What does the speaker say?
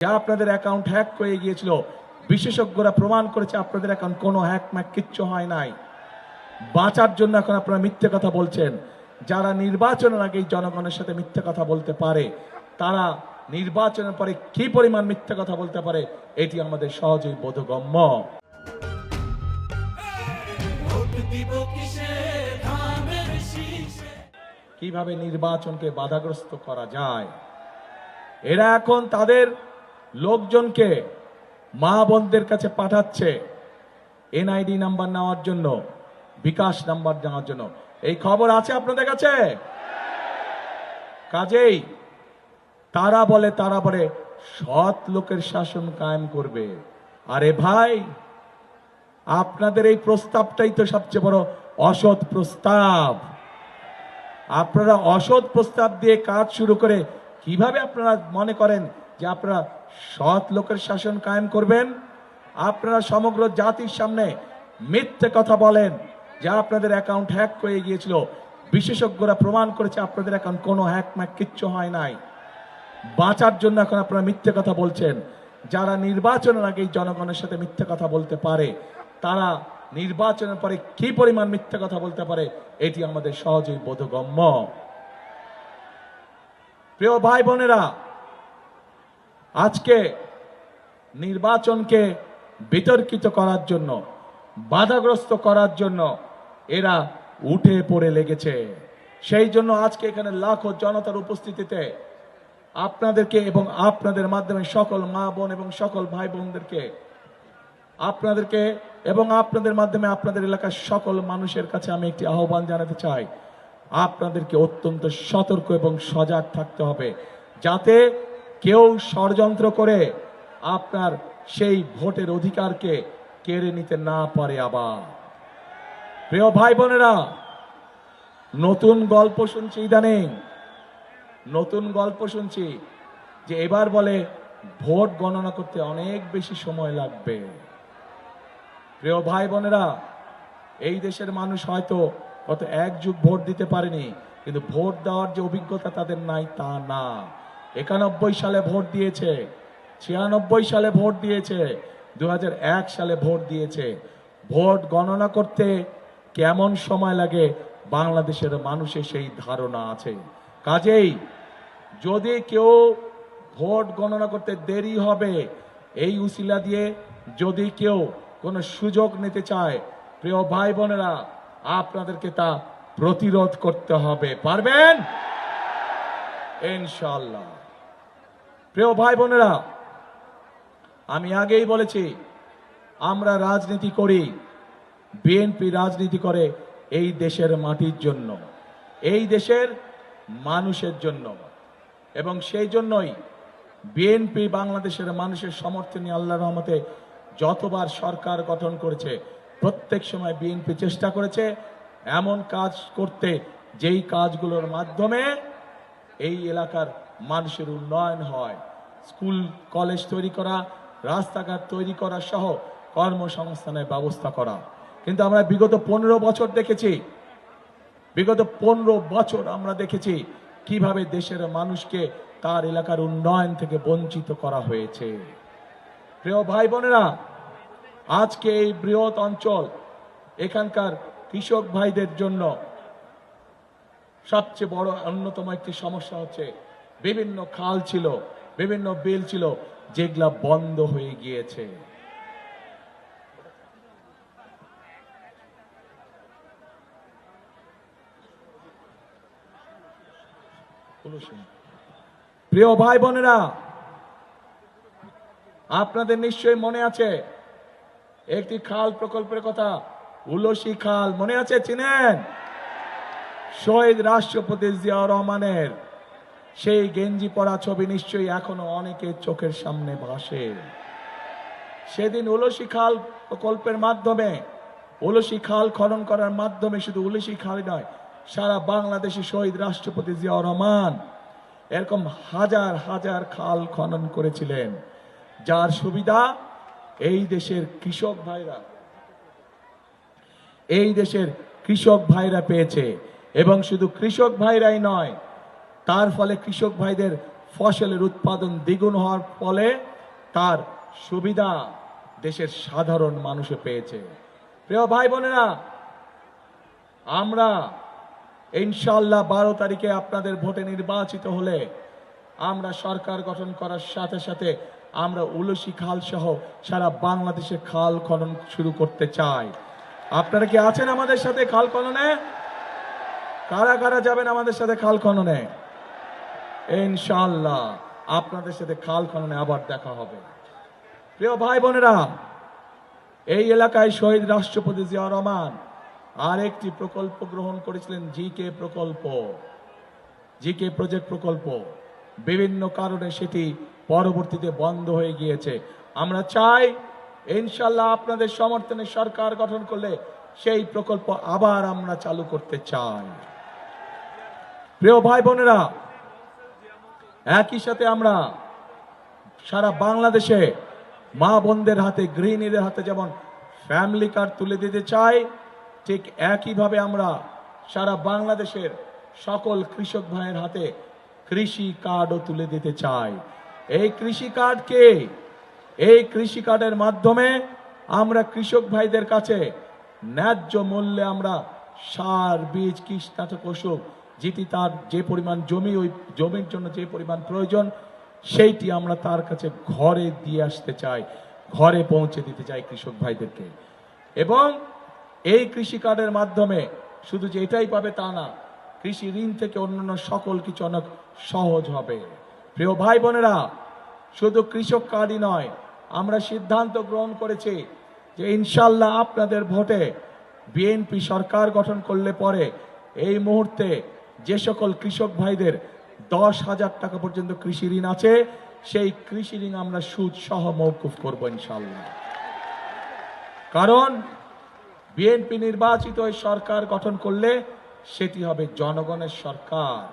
যা আপনাদের account hack হয়ে গিয়েছিল, বিশেষজ্ঞরা প্রমাণ করেছে আপনাদের অ্যাকাউন্ট কোনো হ্যাক ম্যাক কিচ্ছু হয় নাই। বাঁচার জন্য এখন আপনারা মিথ্যে কথা বলছেন। যারা নির্বাচনের আগেই জনগণের সাথে মিথ্যে কথা বলতে পারে, তারা নির্বাচনের পরে কি পরিমাণ মিথ্যে কথা বলতে পারে, এটি আমাদের সহজেই বোধগম্য। কিভাবে নির্বাচনকে বাধাগ্রস্ত করা যায়, এরা এখন তাদের লোকজনকে মা বোনদের কাছে পাঠাচ্ছে এনআইডি নাম্বার নেওয়ার জন্য, বিকাশ নাম্বার নেওয়ার জন্য। এই খবর আছে আপনাদের কাছে? কাজেই তারা বলে সৎ লোকের শাসন কায়েম করবে। আরে ভাই, আপনাদের এই প্রস্তাবটাই তো সবচেয়ে বড় অসৎ প্রস্তাব। আপনারা অসৎ প্রস্তাব দিয়ে কাজ শুরু করে কিভাবে আপনারা মনে করেন যে আপনারা সৎ লোকের শাসন কায়েম করবেন? আপনারা সমগ্র জাতির সামনে মিথ্যে কথা বলেন যে আপনাদের অ্যাকাউন্ট হ্যাক হয়ে গিয়েছিল, বিশেষজ্ঞরা প্রমাণ করেছে আপনাদের অ্যাকাউন্ট কোনো হ্যাক ম্যাক কিচ্ছু হয় নাই। বাঁচার জন্য এখন আপনারা মিথ্যে কথা বলছেন। যারা নির্বাচনের আগেই জনগণের সাথে মিথ্যে কথা বলতে পারে, তারা নির্বাচনের পরে কি পরিমাণ মিথ্যে কথা বলতে পারে, এটি আমাদের সহজেই বোধগম্য। প্রিয় ভাই বোনেরা, আজকে নির্বাচনকে বিতর্কিত করার জন্য, বাধাগ্রস্ত করার জন্য এরা উঠে পড়ে লেগেছে। সেই জন্য আজকে এখানে লাখো জনতার উপস্থিতিতে আপনাদেরকে এবং আপনাদের মাধ্যমে সকল মা বোন এবং সকল ভাই বোনদেরকে, আপনাদেরকে এবং আপনাদের মাধ্যমে আপনাদের এলাকার সকল মানুষের কাছে আমি একটি আহ্বান জানাতে চাই। আপনাদেরকে অত্যন্ত সতর্ক এবং সজাগ থাকতে হবে, যাতে কেউ ষড়যন্ত্র করে আপনার সেই ভোটের অধিকারকে কেড়ে নিতে না পারে। আবার প্রিয় ভাই বোনেরা, নতুন গল্প শুনছি, ইদানিং নতুন গল্প শুনছি যে এবার বলে ভোট গণনা করতে অনেক বেশি সময় লাগবে। প্রিয় ভাই বোনেরা, এই দেশের মানুষ হয়তো গত এক যুগ ভোট দিতে পারেনি, কিন্তু ভোট দেওয়ার যে অভিজ্ঞতা তাদের নাই তা না। 91 সালে ভোট দিয়েছে, 96 সালে ভোট দিয়েছে, 2001 সালে ভোট দিয়েছে। ভোট গণনা করতে কেমন সময় লাগে বাংলাদেশের মানুষের সেই ধারণা আছে। কাজেই যদি কেউ ভোট গণনা করতে দেরি হবে, এই উসিলা দিয়ে যদি কেউ কোনো সুযোগ নিতে চায়, প্রিয় ভাই বোনেরা, আপনাদেরকে তা প্রতিরোধ করতে হবে। পারবেন ইনশাআল্লাহ। প্রিয় ভাই বোনেরা, আমি আগেই বলেছি, আমরা রাজনীতি করি, বিএনপি রাজনীতি করে এই দেশের মাটির জন্য, এই দেশের মানুষের জন্য, এবং সেই জন্যই বিএনপি বাংলাদেশের মানুষের সমর্থনে আল্লাহর রহমতে যতবার সরকার গঠন করেছে, প্রত্যেক সময় বিএনপি চেষ্টা করেছে এমন কাজ করতে যেই কাজগুলোর মাধ্যমে এই এলাকার মানুষের উন্নয়ন হয়। স্কুল কলেজ তৈরি করা, রাস্তাঘাট তৈরি করা সহ কর্মসংস্থানের ব্যবস্থা করা। কিন্তু আমরা বিগত 15 বছর দেখেছি, বিগত 15 বছর আমরা দেখেছি কিভাবে দেশের মানুষকে তার এলাকার উন্নয়ন থেকে বঞ্চিত করা হয়েছে। প্রিয় ভাই বোনেরা, আজকে এই বৃহৎ অঞ্চল, এখানকার কৃষক ভাইদের জন্য সবচেয়ে বড় অন্যতম একটি সমস্যা হচ্ছে বিভিন্ন খাল ছিল, বিভিন্ন বিল ছিল, যেগুলা বন্ধ হয়ে গিয়েছে। প্রিয় ভাই বোনেরা, আপনাদের নিশ্চয়ই মনে আছে একটি খাল প্রকল্পের কথা, উলসি খাল, মনে আছে? চিনেন? শহীদ রাষ্ট্রপতি জিয়াউর রহমানের সেই গেঞ্জি পরা ছবি নিশ্চয়ই এখনো অনেকের চোখের সামনে ভাসে। সেদিন উলসি খাল প্রকল্পের মাধ্যমে, উলসি খাল খনন করার মাধ্যমে শুধু উলসি খাল নয়, সারা বাংলাদেশে শহীদ রাষ্ট্রপতি জিয়াউর রহমান এরকম হাজার হাজার খাল খনন করেছিলেন, যার সুবিধা এই দেশের কৃষক ভাইরা পেয়েছে। এবং শুধু কৃষক ভাইরাই নয়, তার ফলে কৃষক ভাইদের ফসলের উৎপাদন দ্বিগুণ হওয়ার ফলে তার সুবিধা দেশের সাধারণ মানুষে পেয়েছে। প্রিয় ভাই বোনেরা, আমরা ইনশাআল্লাহ 12 তারিখে আপনাদের ভোটে নির্বাচিত হলে আমরা সরকার গঠন করার সাথে সাথে আমরা উলসি খাল সহ সারা বাংলাদেশে খাল খনন শুরু করতে চাই। আপনারা কি আছেন আমাদের সাথে খাল খননে? কারা কারা যাবেন আমাদের সাথে খাল খননে? ইনশাআল্লাহ আপনাদের সাথে খাল খননে আবার দেখা হবে। প্রিয় ভাই বোনেরা, এই এলাকায় শহীদ রাষ্ট্রপতি জিয়াউর রহমান আরেকটি প্রকল্প গ্রহণ করেছিলেন, জিকে প্রকল্প, জিকে প্রজেক্ট প্রকল্প। বিভিন্ন কারণে সেটি পরবর্তীতে বন্ধ হয়ে গিয়েছে। আমরা চাই ইনশাআল্লাহ আপনাদের সমর্থনে সরকার গঠন করলে সেই প্রকল্প আবার আমরা চালু করতে চাই। প্রিয় ভাই বোনেরা, একই সাথে আমরা সারা বাংলাদেশে মা বোনদের হাতে, গৃহিণীদের হাতে যেমন ফ্যামিলি কার্ড তুলে দিতে চাই, ঠিক একইভাবে আমরা সারা বাংলাদেশের সকল কৃষক ভাইয়ের হাতে কৃষি কার্ডও তুলে দিতে চাই। এই কৃষি কার্ডকে, এই কৃষি কার্ডের মাধ্যমে আমরা কৃষক ভাইদের কাছে ন্যায্য মূল্যে আমরা সার, বীজ, কীটনাশক, ওষুধ, যেটি তার যে পরিমাণ জমি, ওই জমির জন্য যে পরিমাণ প্রয়োজন সেইটি আমরা তার কাছে ঘরে দিয়ে আসতে চাই, ঘরে পৌঁছে দিতে চাই কৃষক ভাইদেরকে। এবং এই কৃষি কার্ডের মাধ্যমে শুধু যে এটাই পাবে তা না, কৃষি ঋণ থেকে অন্যান্য সকল কিছু অনেক সহজ হবে। প্রিয় ভাই বোনেরা, শুধু কৃষক কার্ডই নয়, আমরা সিদ্ধান্ত গ্রহণ করেছি যে ইনশাআল্লাহ আপনাদের ভোটে বিএনপি সরকার গঠন করলে পরে এই মুহূর্তে যে সকল কৃষক ভাইদের 10,000 টাকা পর্যন্ত কৃষি ঋণ আছে, সেই কৃষি ঋণ আমরা সুদ সহ মওকুফ করব ইনশাআল্লাহ। কারণ বিএনপি নির্বাচিত সরকার গঠন করলে সেটি হবে জনগণের সরকার।